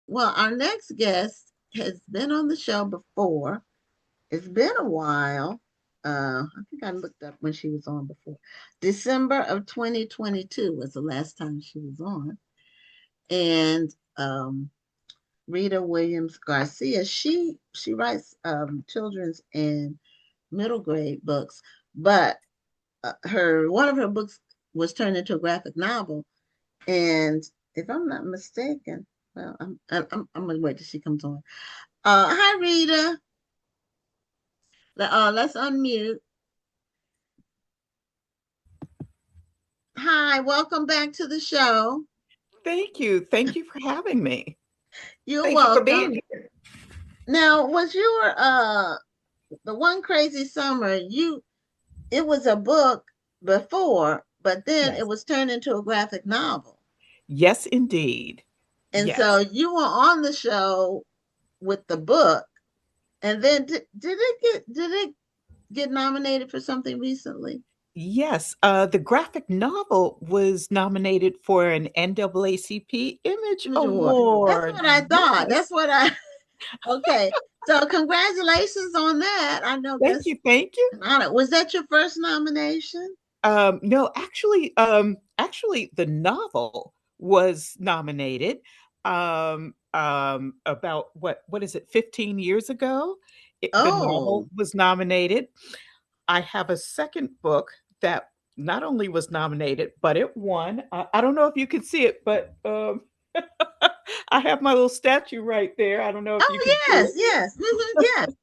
well, our next guest has been on the show before. It's been a while. I think I looked up when she was on before. December of 2022 was the last time she was on. And Rita Williams Garcia, she writes children's and middle grade books, but her one of her books was turned into a graphic novel. And if I'm not mistaken, well, I'm gonna wait till she comes on. Hi Rita. Let's unmute. Hi, welcome back to the show. Thank you. Thank you for having me. You're Thank you for welcome. being here. Now, was your the one crazy summer? You it was a book before, but then it Yes. was turned into a graphic novel. Yes, indeed. And so Yes. you were on the show with the book, and then did it get nominated for something recently? Yes. The graphic novel was nominated for an NAACP Image Image Award. That's Award. what I thought. That's Yes. what I okay. So congratulations on that. I know Thank that's you. Thank you. an honor. Was that your first nomination? No, actually, the novel was nominated about what is it, 15 years ago? The novel Oh, was nominated. I have a second book that not only was nominated, but it won. I don't know if you can see it, but I have my little statue right there. I don't know if you oh can see yes, it. yes, yes,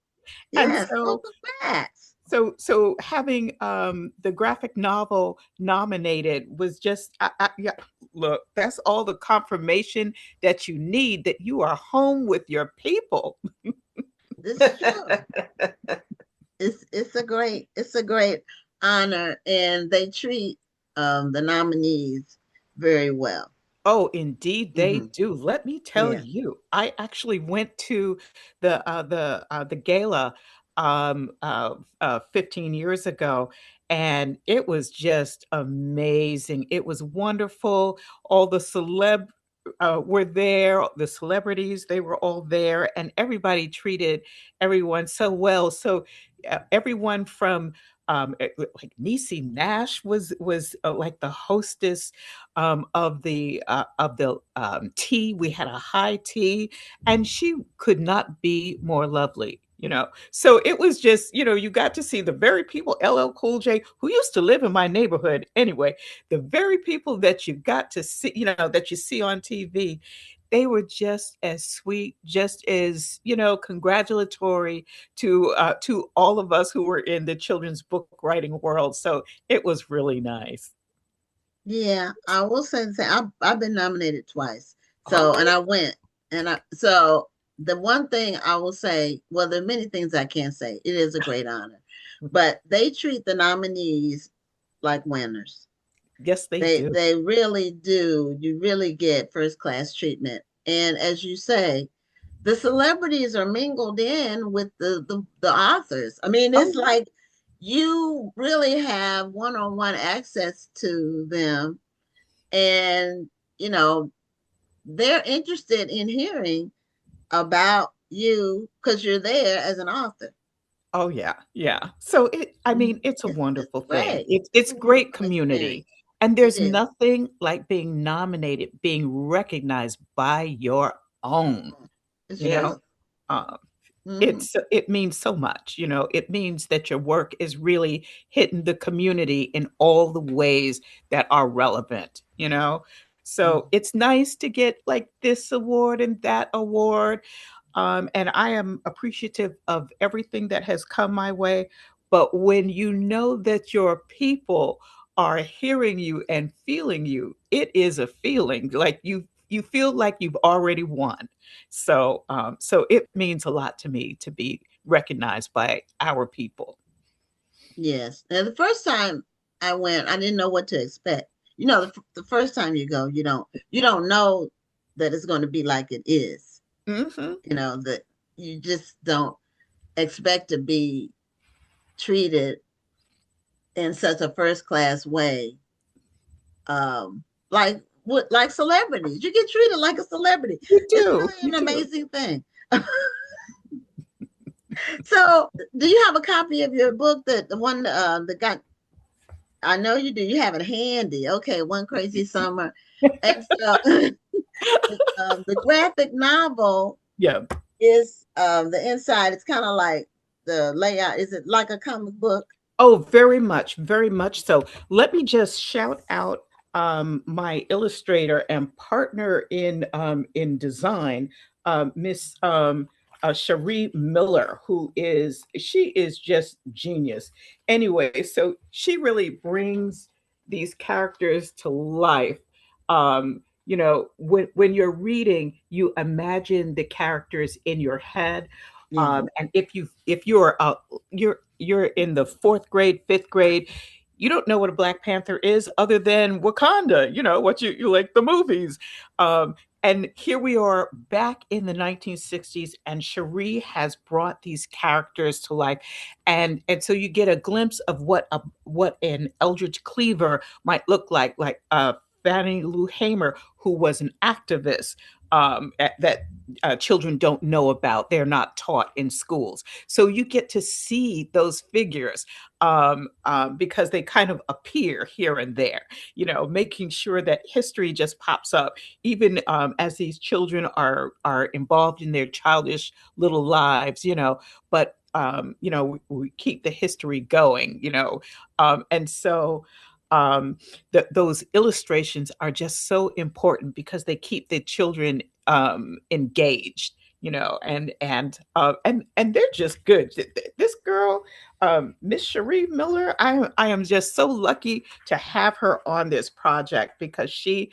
And yes. Oh, congrats. so having the graphic novel nominated was just yeah, look, that's all the confirmation that you need that you are home with your people. This is true. It's a great honor, and they treat the nominees very well. Oh, indeed they Hmm. do. Let me tell Yeah. you, I actually went to the gala 15 years ago, and it was just amazing. It was wonderful. All the were there. The celebrities, they were all there, and everybody treated everyone so well. So everyone from like Niecy Nash was like the hostess of the tea. We had a high tea, and she could not be more lovely. So it was just, you got to see the very people, LL Cool J, who used to live in my neighborhood anyway, the very people that you got to see, that you see on TV. They were just as sweet, just as, congratulatory to all of us who were in the children's book writing world. So it was really nice. Yeah, I will say I've been nominated twice. All So and right. I went and I so the one thing I will say, well, there are many things I can't say. It is a great honor. But they treat the nominees like winners. Yes, they do. They really do. You really get first class treatment. And as you say, the celebrities are mingled in with the authors. I mean, Oh, it's like you really have one-on-one access to them, and you know they're interested in hearing about you because you're there as an author. oh yeah, yeah. So I Mhm. mean, it's a It's wonderful thing. great. It's It's a great wonderful community. experience. And It there's is. nothing like being nominated, being recognized by your own, It's you know? true. Um, Hmm. it means so much, it means that your work is really hitting the community in all the ways that are relevant. So it's nice to get like this award and that award. And I am appreciative of everything that has come my way. But when you know that your people are hearing you and feeling you, it is a feeling like you feel like you've already won. So it means a lot to me to be recognized by our people. Yes. Now, the first time I went, I didn't know what to expect. The first time you go, you don't know that it's going to be like it is. Hmm. That you just don't expect to be treated in such a first class way. Like with like celebrities. You get treated like a celebrity. You It's do. really You an do. amazing thing. So, do you have a copy of your book that the one that got? I know you do. You have it handy. Okay, One Crazy Summer, and so the graphic novel Yeah. is the inside. It's kind of like the layout. Is it like a comic book? Oh, very much, very much so. Let me just shout out my illustrator and partner in design, Miss Cherie Miller, who is she is just genius. Anyway, so she really brings these characters to life. When you're reading, you imagine the characters in your head, Yeah. and if you're in the fourth grade, fifth grade, you don't know what a Black Panther is other than Wakanda. You know what you like the movies. Um, and here we are back in the 1960s, and Cherie has brought these characters to life, and so you get a glimpse of what an Eldridge Cleaver might look like Fannie Lou Hamer, who was an activist that children don't know about. They're not taught in schools. So you get to see those figures because they kind of appear here and there, making sure that history just pops up, even as these children are involved in their childish little lives, but we keep the history going, and so those illustrations are just so important because they keep the children engaged, and they're just good. This girl, Miss Cherie Miller, I am just so lucky to have her on this project because she's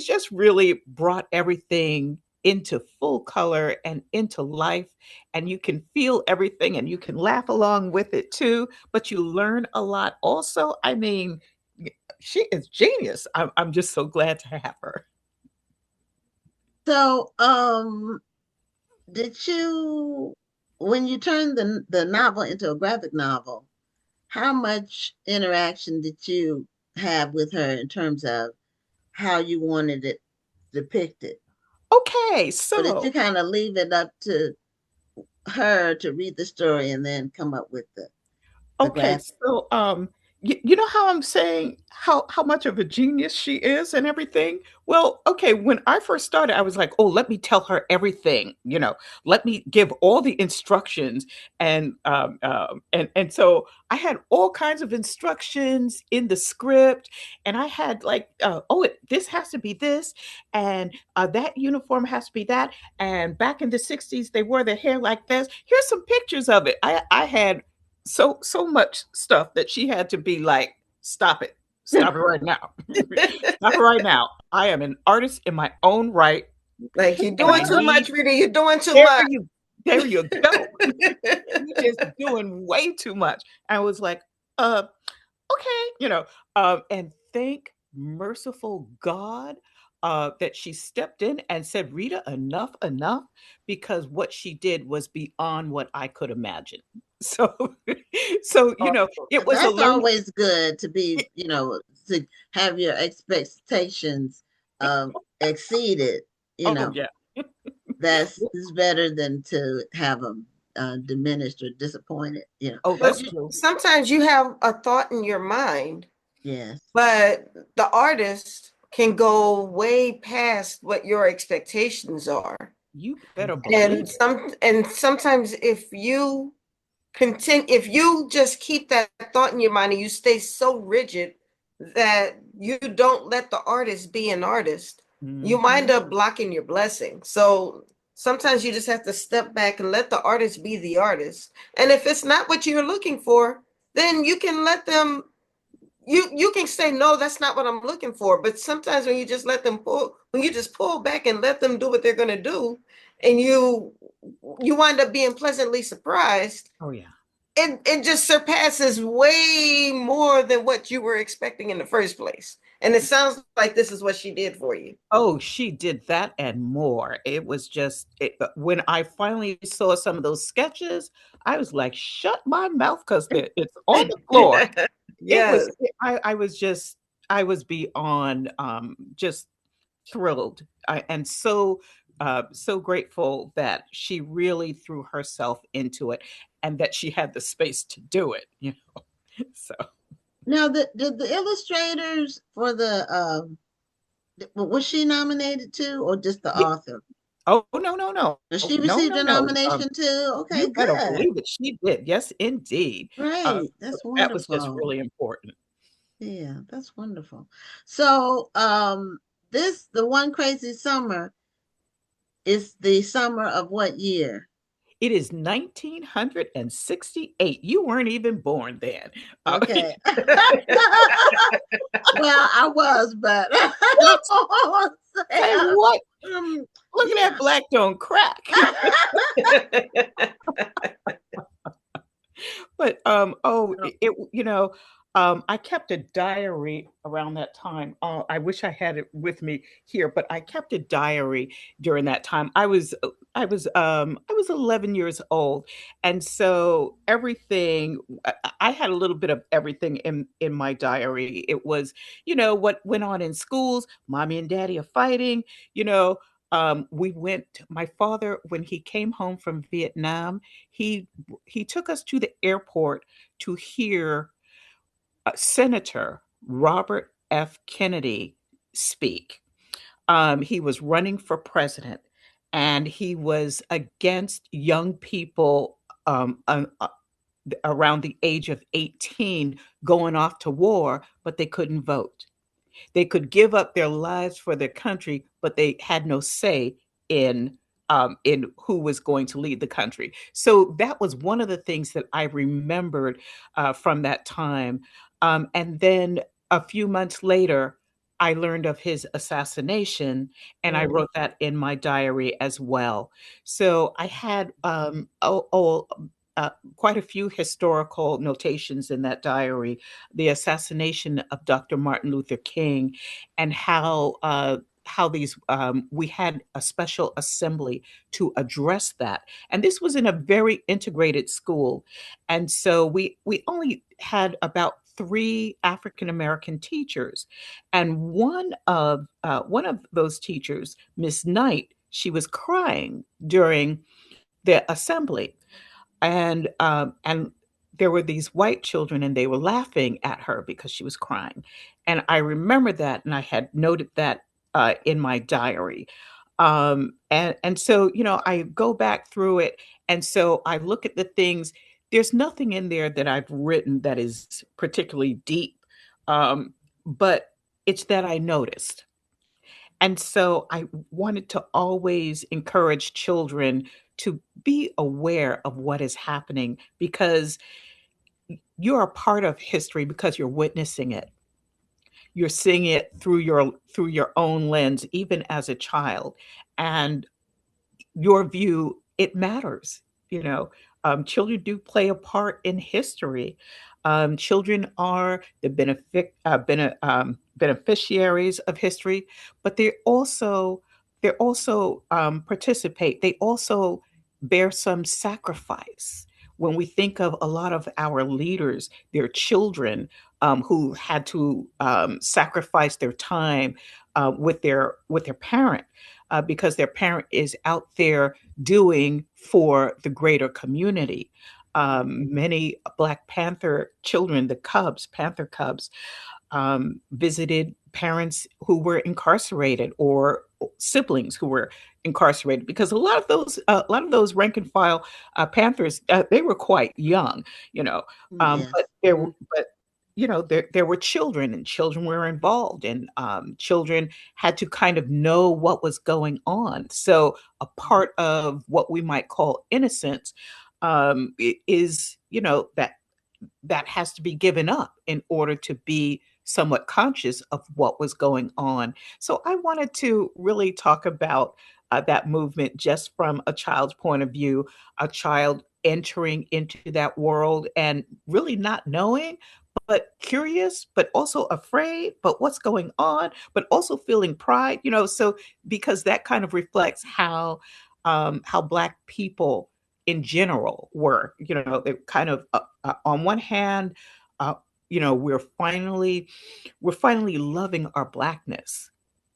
just really brought everything into full color and into life, and you can feel everything and you can laugh along with it too, but you learn a lot also. I mean, she is genius. I'm just so glad to have her. So, did you, when you turned the novel into a graphic novel, how much interaction did you have with her in terms of how you wanted it depicted? Okay, Or did you so kind of leave it up to her to read the story and then come up with the Okay, graphic? so you know how I'm saying how much of a genius she is and everything. Well, okay, when I first started, I was like, oh, let me tell her everything. Let me give all the instructions, and so I had all kinds of instructions in the script, and I had like, this has to be this, and that uniform has to be that, and back in the '60s they wore their hair like this. Here's some pictures of it. I had so much stuff that she had to be like, stop it right now. Stop it right now. I am an artist in my own right, Like you're and doing I too need much, Rita. You're doing too there much. you go. You just doing way too much. I was like, uh okay, and thank merciful God that she stepped in and said, Rita, enough, because what she did was beyond what I could imagine. So, so it was a That's learning. always good to be, to have your expectations exceeded, you Oh know. yeah, That's is better than to have them diminished or disappointed, oh But that's true. sometimes you have a thought in your mind, Yes. but the artist can go way past what your expectations are. You better And believe it. sometimes if you just keep that thought in your mind and you stay so rigid that you don't let the artist be an artist, you Hmm. wind up blocking your blessing. So sometimes you just have to step back and let the artist be the artist. And if it's not what you're looking for, then you can let them you can say no, that's not what I'm looking for. But sometimes when you just pull back and let them do what they're going to do, and you wind up being pleasantly surprised, Oh yeah. it just surpasses way more than what you were expecting in the first place. And it sounds like this is what she did for you. Oh, she did that and more. It was just when I finally saw some of those sketches, I was like, "Shut my mouth," because it's on the floor. It was. Yes. I was just. I was beyond just thrilled and so grateful that she really threw herself into it and that she had the space to do it. You know, so Now, did the illustrators for the was she nominated too, or just the yeah. author? Oh no no no Did she no receive no a no. nomination too? Okay, You better good. believe it. She did. Yes, indeed. Great. So That's that was just wonderful. really important. Yeah, that's wonderful. So, this the one crazy summer is the summer of what year? It is 1968. You weren't even born then. Uh, Okay. Well, I was, but what? say, Say what? Look at that yeah. black don't crack. But I kept a diary around that time. I wish I had it with me here, but I kept a diary during that time. I was 11 years old, and so everything I had a little bit of everything in my diary. It was, what went on in schools. Mommy and daddy are fighting. You know, we went. My father, when he came home from Vietnam, he he took us to the airport to hear Senator Robert F. Kennedy speak. He was running for president, and he was against young people around the age of 18 going off to war, but they couldn't vote. They could give up their lives for their country, but they had no say in who was going to lead the country. So that was one of the things that I remembered from that time. And then a few months later, I learned of his assassination, and I Mm, wrote that in my diary as well. So I had quite a few historical notations in that diary. The assassination of Dr. Martin Luther King, and how these we had a special assembly to address that, and this was in a very integrated school, and so we only had about three African American teachers, and one of those teachers, Miss Knight, she was crying during the assembly, and there were these white children, and they were laughing at her because she was crying, and I remember that, and I had noted that in my diary, and so I go back through it, and so I look at the things. There's nothing in there that I've written that is particularly deep, but it's that I noticed, and so I wanted to always encourage children to be aware of what is happening, because you're a part of history because you're witnessing it. You're seeing it through your own lens, even as a child. And your view, it matters. You know, children do play a part in history. Children are the beneficiaries of history, but they also participate. They also bear some sacrifice. When we think of a lot of our leaders, their children who had to sacrifice their time with their parent, because their parent is out there doing for the greater community. Many Black Panther children, the Cubs, Panther Cubs, visited parents who were incarcerated or siblings who were incarcerated, because a lot of those rank and file Panthers, they were quite young, you know, yes. but there were children, and children were involved, and children had to kind of know what was going on. So a part of what we might call innocence is, that has to be given up in order to be somewhat conscious of what was going on. So I wanted to really talk about that movement just from a child's point of view, a child entering into that world and really not knowing, but curious, but also afraid, but what's going on, but also feeling pride, so because that kind of reflects how Black people in general were. They're kind of on one hand, we're finally loving our blackness.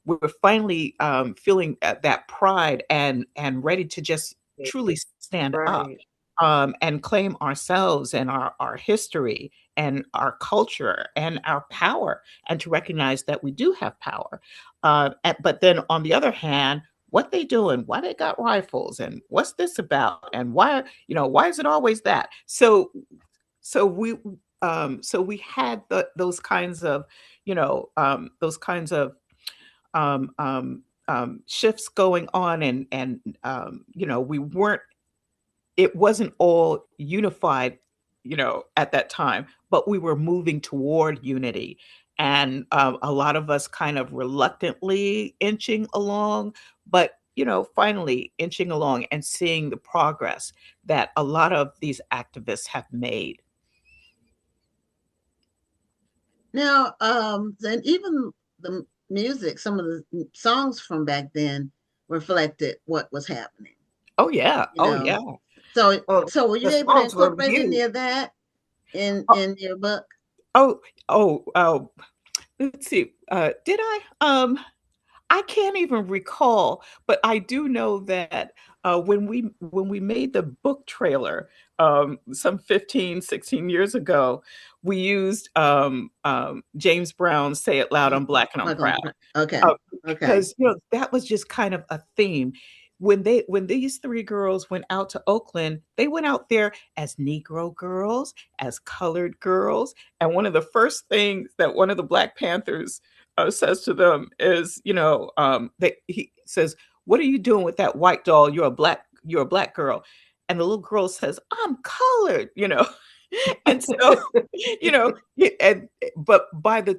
We're finally feeling that pride and ready to just truly stand up, Right. and claim ourselves and our history and our culture and our power, and to recognize that we do have power. But then on the other hand, what they doing? Why they got rifles? And what's this about? And why is it always that? So we had those kinds of shifts going on, and we weren't it wasn't all unified, at that time, but we were moving toward unity. And a lot of us kind of reluctantly inching along, but, finally inching along and seeing the progress that a lot of these activists have made. Now, then even the music, some of the songs from back then reflected what was happening, Oh, yeah. you Oh, know. yeah. So, Well, so were you the able to songs were incorporate any huge. of that Oh, in your book? oh, oh. Let's see. Did I? I can't even recall, but I do know that when we made the book trailer some 15, 16 years ago, we used James Brown's "Say It Loud, I'm Black and I'm Like on, Proud," okay, uh, okay. because that was just kind of a theme. When these three girls went out to Oakland, they went out there as Negro girls, as colored girls, and one of the first things that one of the Black Panthers says to them is, that he says, "What are you doing with that white doll? You're a black girl," and the little girl says, "I'm colored." And so, but by the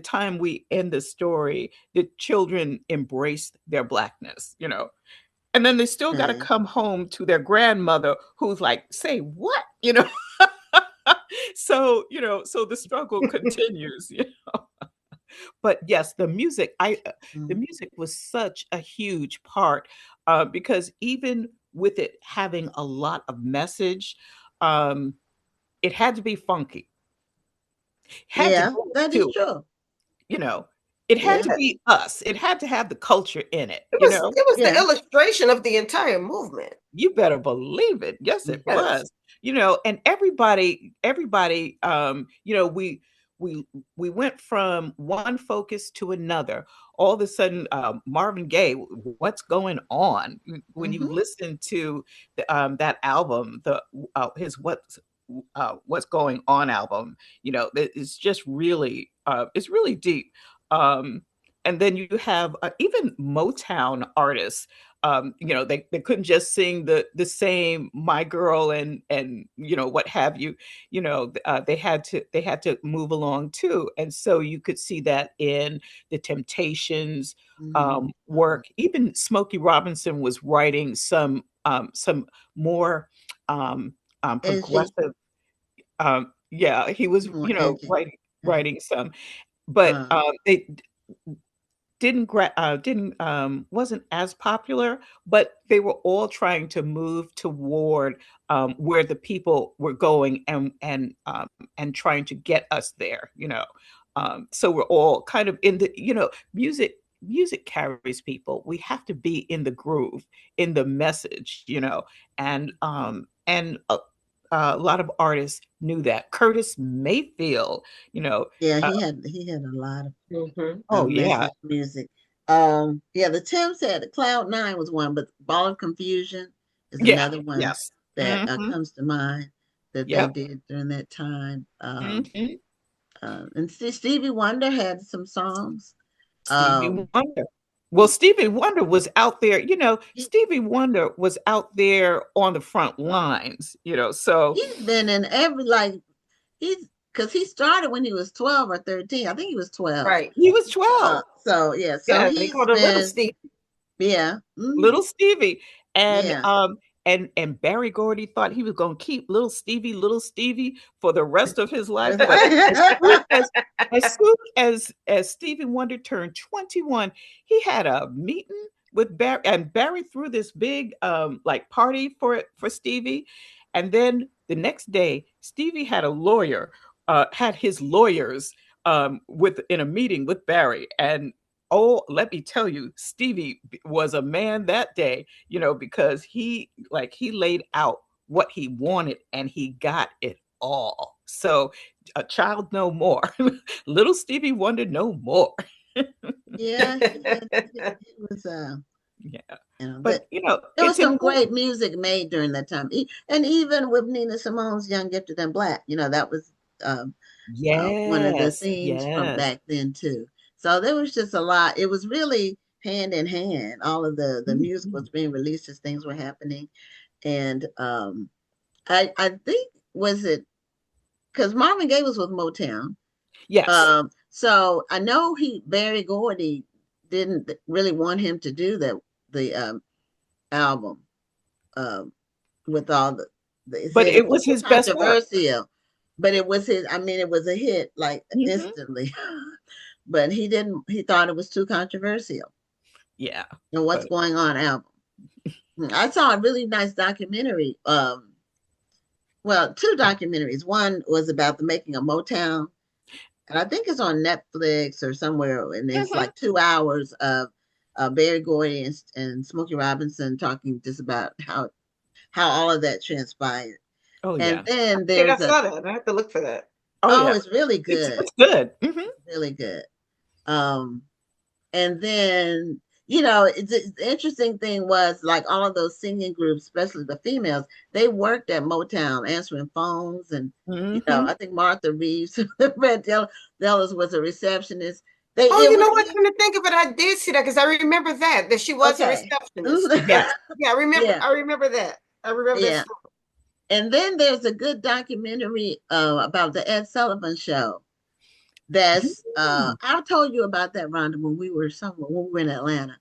time we end the story, the children embraced their blackness. And then they still got to Okay. come home to their grandmother who's like, "Say what?" So the struggle continues. But yes, the Mhm. music was such a huge part, because even with it having a lot of message, um, it had to be funky, had to Yeah, go that is to true. you know, it had Yeah, to be us. It had to have the culture in it. It was the yeah. illustration of the entire movement. You better believe it. Yes, it Mhm. Yes. was. And everybody, we went from one focus to another. All of a sudden, Marvin Gaye, what's going on? When you Mhm. listen to that album, his what's going on album, it's just really, it's really deep. Um, and then you have even Motown artists, they couldn't just sing the same "My Girl" and what have you. They had to move along too, and so you could see that in the Temptations Mhm. work. Even Smokey Robinson was writing some more Edgy, progressive. Yeah, he was more edgy. Okay. writing some, but Uh, they didn't wasn't as popular, but they were all trying to move toward where the people were going, and trying to get us there. So we're all kind of in the music carries people. We have to be in the groove, in the message. And a lot of artists knew that. Curtis Mayfield, you know, yeah, uh, he had a lot Hmm. oh of yeah, message music. Yeah, the Tim said Cloud 9 was one, but Ball of Confusion is yeah, another one yes. that Hmm. comes to mind that they Yep. did during that time. Mhm. And Stevie Wonder had some songs. Stevie Um, Wonder. Well, Stevie Wonder was out there, he, Stevie Wonder was out there on the front lines. So he's been in every like he's because he started when he was 12 or 13. I think he was 12. Right. he was 12. So yeah, so Yeah, they he's called it Little been Steve. yeah, Little Stevie. And yeah. Barry Gordy thought he was going to keep little Stevie for the rest of his life, That's but as soon right. as as soon as Stevie Wonder turned 21, he had a meeting with Barry, and Barry threw this big party for Stevie. And then the next day, Stevie had a lawyer had his lawyers with in a meeting with Barry, and oh, let me tell you, Stevie was a man that day, because he laid out what he wanted and he got it all. So a child no more. Little Stevie Wonder no more. Yeah, he was Yeah. But but there was it's some important. great music made during that time. And even with Nina Simone's Young, Gifted, and Black, that was um, one of the Yes, themes from yes. back then too. So there was just a lot. It was really hand in hand. All of the music Mhm. was being released as things were happening. And I think, was it because Marvin Gaye was with Motown. Yes. So I know Barry Gordy didn't really want him to do the album, um, with all they But said it it was was too his best work. controversial, but it was his. I mean, it was a hit like Mhm. instantly, but he didn't. He thought it was too controversial. Yeah. And What's But Going On album. I saw a really nice documentary. Well, two documentaries. One was about the making of Motown, and I think it's on Netflix or somewhere, and it's mhm. like 2 hours of Barry Gordy and Smokey Robinson talking just about how all of that transpired. Oh And yeah. I then think I there's a saw that. I have to look for that. Oh oh, yeah. it's really It's good. it's good. Mhm. It's really good. Um, and then the interesting thing was like all of those singing groups, especially the females, they worked at Motown answering phones, and Mhm. I think Martha Reeves, Red Dallas was a receptionist. They Oh, it you was know what? Come to think of it, I did see that because I remember that she was a okay. receptionist. Yes. Yeah, I remember. Yeah, I remember that. I remember that yeah. story. And then there's a good documentary about the Ed Sullivan Show. That's Mm. I told you about that, Rhonda, when we were in Atlanta.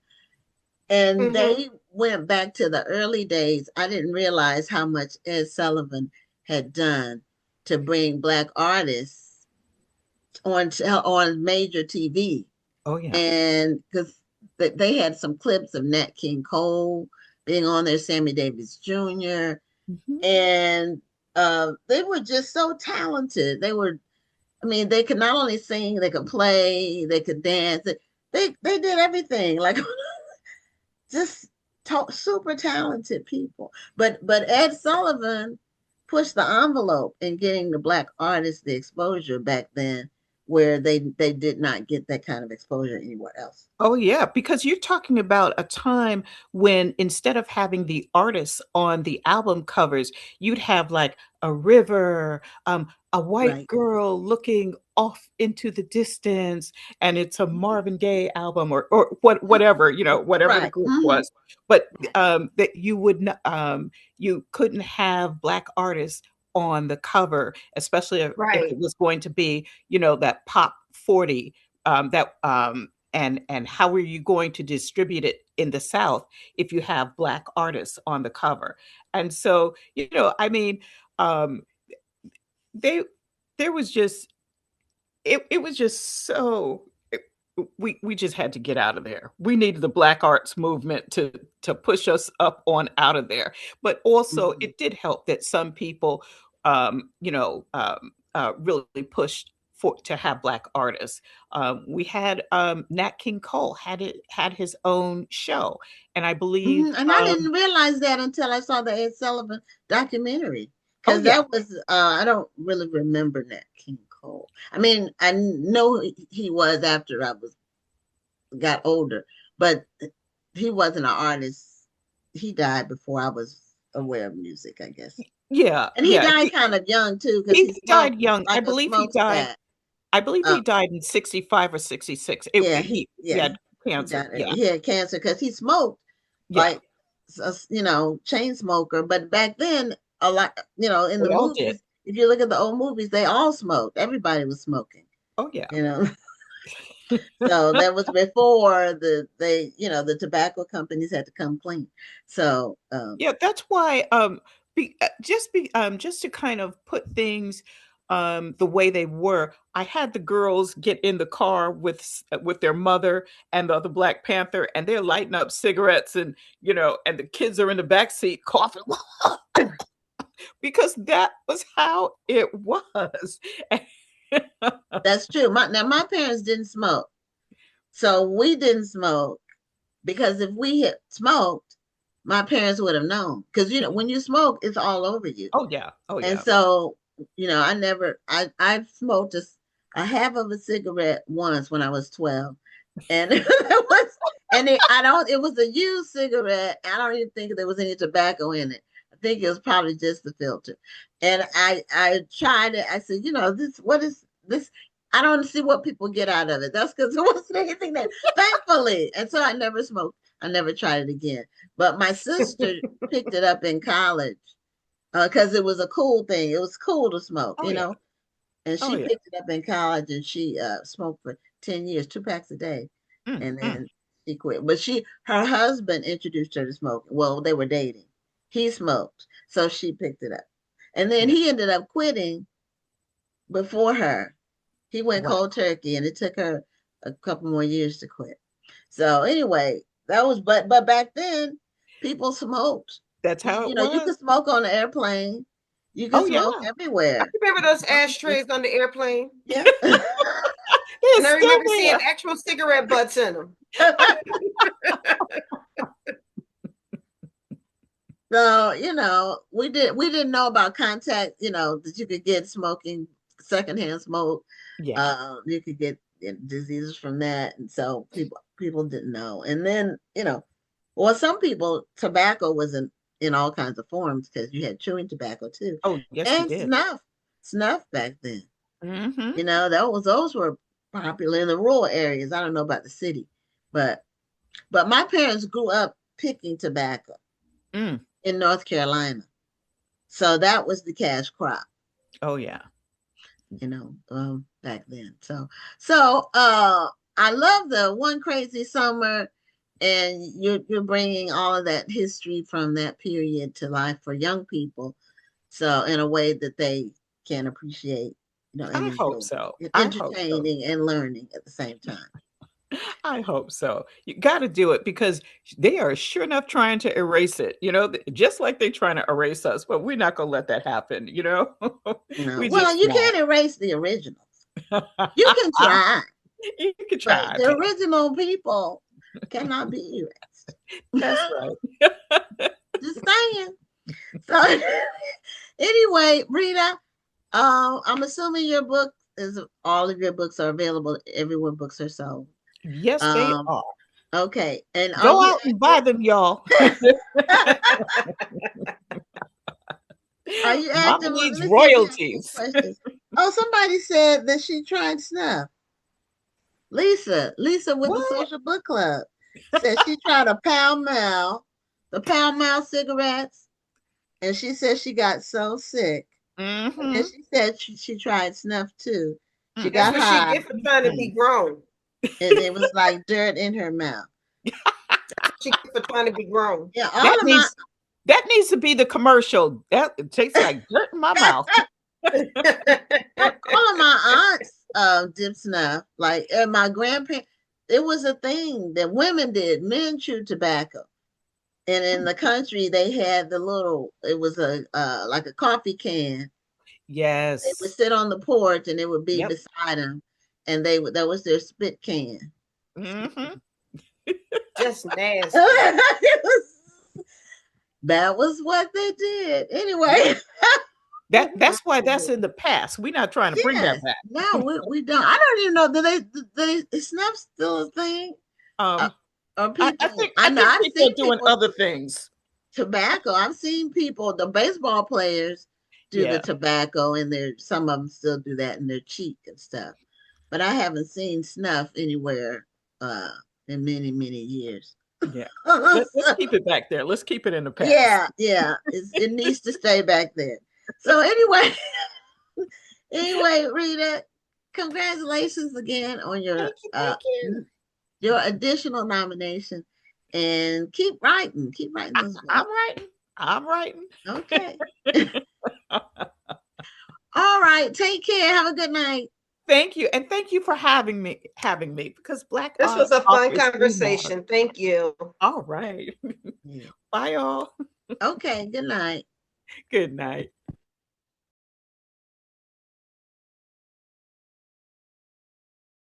And Mm-hmm. they went back to the early days. I didn't realize how much Ed Sullivan had done to bring black artists on major TV, Oh yeah. and because they had some clips of Nat King Cole being on there, Sammy Davis Jr., Mhm. and they were just so talented. They were, I mean, they could not only sing, they could play, they could dance. They did everything. Like just super talented people. But Ed Sullivan pushed the envelope in getting the black artists the exposure back then, where they did not get that kind of exposure anywhere else. Oh yeah, because you're talking about a time when instead of having the artists on the album covers, you'd have like a river, a white Right, girl looking off into the distance, and it's a Marvin Gaye album or whatever, whatever the right, group was. But right, that you would not, you couldn't have black artists on the cover, especially if Right. it was going to be, that pop 40, that and how are you going to distribute it in the South if you have black artists on the cover? And so, I mean, um, they there was just it was just so we just had to get out of there. We needed the black arts movement to push us up on out of there. But also mhm. it did help that some people really pushed for to have black artists. We had Nat King Cole had his own show, and I believe And I didn't realize that until I saw the Ed Sullivan documentary. oh Because yeah. that was, I don't really remember Nat King Cole. I mean, I know he was after I was got older, but he wasn't an artist. He died before I was aware of music, I guess. Yeah, And he yeah. died kind of young too, because He he died smoked young. I like a believe he died smokestack. I believe Uh, he died in 65 or 66. yeah, He had he cancer. died Yeah. early. He had cancer because he smoked Yeah. like chain smoker. But back then, a lot, in the They all did. movies, if you look at the old movies, they all smoked. Everybody was smoking. Oh yeah. You know, so that was before the tobacco companies had to come clean. So Yeah, that's why just to kind of put things the way they were, I had the girls get in the car with their mother and the other Black Panther, and they're lighting up cigarettes, and and the kids are in the back seat coughing because that was how it was. That's true. My parents didn't smoke, so we didn't smoke because if we had smoked, my parents would have known. Because when you smoke, it's all over you. Oh yeah. Oh And yeah. so, I smoked a half of a cigarette once when I was 12. And it was, it was a used cigarette. I don't even think there was any tobacco in it. I think it was probably just the filter. And I tried it. I said, what is this? I don't see what people get out of it. That's because it wasn't anything that, thankfully. And so I never smoked. I never tried it again. But my sister picked it up in college because it was a cool thing. It was cool to smoke, Oh yeah. and Oh she yeah. picked it up in college, and she smoked for 10 years, 2 packs a day, Mm, and mm. then she quit. But her husband introduced her to smoking. Well, they were dating. He smoked, so she picked it up, and then Yeah. he ended up quitting before her. He went Wow. cold turkey, and it took her a couple more years to quit. So anyway, that was but back then people smoked. That's how it You was. could smoke on the airplane. You could Oh smoke yeah. I everywhere. remember those As long as you- ashtrays on the airplane, Yeah. and It's I still remember seeing there. actual cigarette butts in them. So, we didn't know about contact, that you could get smoking, secondhand smoke. Yeah. You could get diseases from that. And so people didn't know. And then, well, some people, tobacco was in all kinds of forms because you had chewing tobacco too. Oh yes, you And did. snuff back then. Mm-hmm. Those were popular in the rural areas. I don't know about the city, but my parents grew up picking tobacco Mm. in North Carolina. So that was the cash crop, Oh yeah. back then. So I love the One Crazy Summer, and you're bringing all of that history from that period to life for young people. So in a way that they can appreciate, and I hope enjoy, so. and I hope so. entertaining and learning at the same time. I hope so. You got to do it because they are sure enough trying to erase it, just like they're trying to erase us, but we're not going to let that happen. We Well, just you won't. can't erase the originals. You can try, You can but try, the but original people cannot be erased. that's right. Just saying. So anyway, Rita, I'm assuming all of your books are available everywhere books are sold. Yes, they Um, are. okay, and are Go you out and buy them, y'all. are you Mama active? Let needs me see if we have any royalties. questions. Oh, somebody said that she tried snuff. Lisa with the What? Social Book Club said she tried the Pall Mall cigarettes, and she said she got so sick. And then Mm-hmm. she said she tried snuff too. She That's got what she Mm-mm. high, get for trying to be Mm-mm. grown. and it was like dirt in her mouth. She get for trying to be grown. Yeah, That needs that needs to be the commercial. That it tastes like dirt in my mouth. all of my aunts did snuff. Like, and my grandparents, it was a thing that women did. Men chewed tobacco. And in the country, they had it was like a coffee can. They would Yes. sit on the porch and it would be Yep. beside them. And that was their spit can. Mm-hmm. Just nasty. That was what they did. Anyway, That's why that's in the past. We're not trying to bring that yes. back. No, we don't. I don't even know. Is snuff still a thing? Uh, Um, or I people, think I I know think I've people are seen doing people other things. tobacco. I've seen people, the baseball players do the Yeah. tobacco and some of them still do that in their cheek and stuff. But I haven't seen snuff anywhere uh in many, many years. Yeah. Let's So, keep it back there. Let's keep it in the past. yeah, it needs to stay back there. So anyway, Rita, congratulations again on Thank you, thank you. your additional nomination, and keep writing those books. I'm writing. I'm writing. Okay. All right. Take care. Have a good night. Thank you. And thank you for having me because black This was a fun authors do matter. conversation. Thank you. All right. Yeah. Bye all. Okay. Good night. Good night.